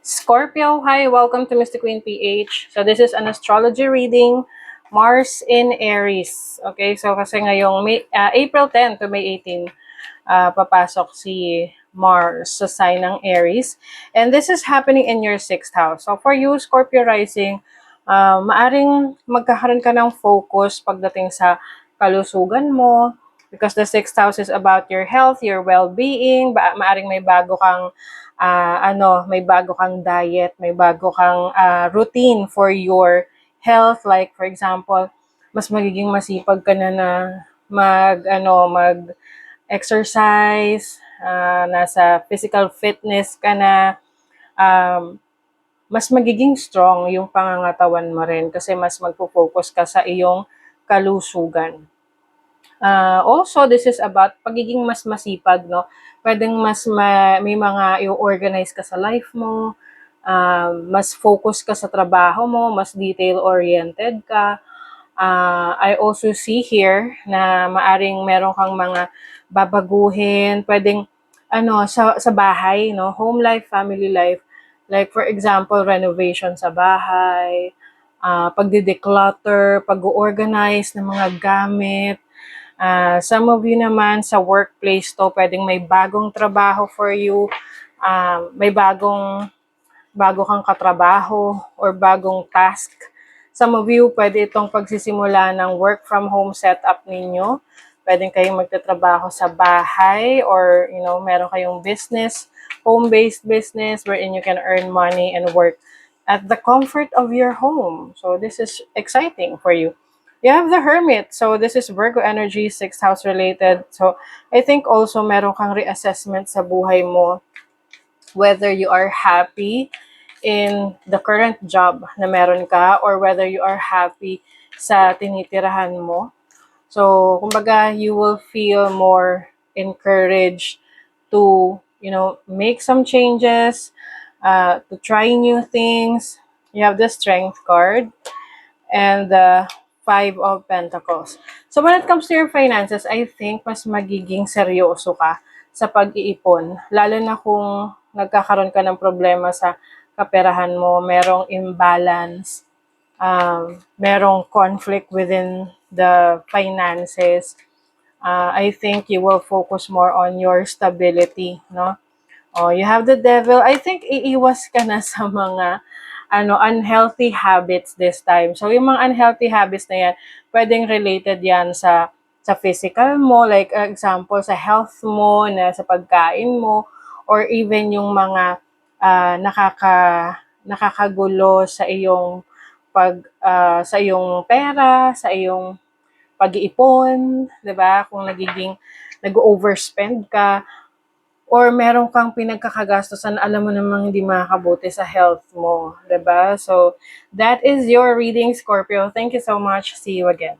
Scorpio, hi, welcome to Mystic Queen PH. So this is an astrology reading, Mars in Aries. Okay, so kasi ngayong April 10 to May 18, papasok si Mars sa sign ng Aries. And this is happening in your 6th house. So for you, Scorpio rising, maaring magkakaroon ka ng focus pagdating sa kalusugan mo, because the 6th house is about your health, your well-being. Maaring may bago kang may bago kang diet, may bago kang routine for your health. Like for example, mas magiging masipag ka na mag exercise, nasa physical fitness ka na, mas magiging strong yung pangangatawan mo rin kasi mas magpo-focus ka sa iyong kalusugan. Also, this is about pagiging mas masipag, no? Pwedeng may mga i-organize ka sa life mo, mas focus ka sa trabaho mo, mas detail-oriented ka. I also see here na maaring meron kang mga babaguhin, pwedeng sa bahay, no? Home life, family life. Like for example, renovation sa bahay, pagde-declutter, pag-organize ng mga gamit. Some of you naman sa workplace to, pwedeng may bagong trabaho for you, may bago kang katrabaho or bagong task. Some of you, pwede itong pagsisimula ng work from home setup ninyo. Pwedeng kayong magtatrabaho sa bahay or, meron kayong business, home-based business wherein you can earn money and work at the comfort of your home. So this is exciting for you. You have the Hermit. So this is Virgo energy, 6th house related. So I think also meron kang reassessment sa buhay mo, whether you are happy in the current job na meron ka or whether you are happy sa tinitirahan mo. So, kumbaga, you will feel more encouraged to, make some changes, to try new things. You have the Strength card and the Five of Pentacles. So, when it comes to your finances, I think mas magiging seryoso ka sa pag-iipon. Lalo na kung nagkakaroon ka ng problema sa kaperahan mo, merong imbalance, merong conflict within the finances. I think you will focus more on your stability, no? Oh, you have the Devil. I think iiwas ka na sa mga unhealthy habits this time. So, yung mga unhealthy habits na yan, pwedeng related yan sa physical mo, like example, sa health mo, na sa pagkain mo, or even yung mga nakakagulo sa iyong sa iyong pera, sa iyong pag-iipon, 'di ba? Kung nag-overspend ka, or meron kang pinagkakagastusan, alam mo namang hindi makakabuti sa health mo, 'di ba? So, that is your reading, Scorpio. Thank you so much. See you again.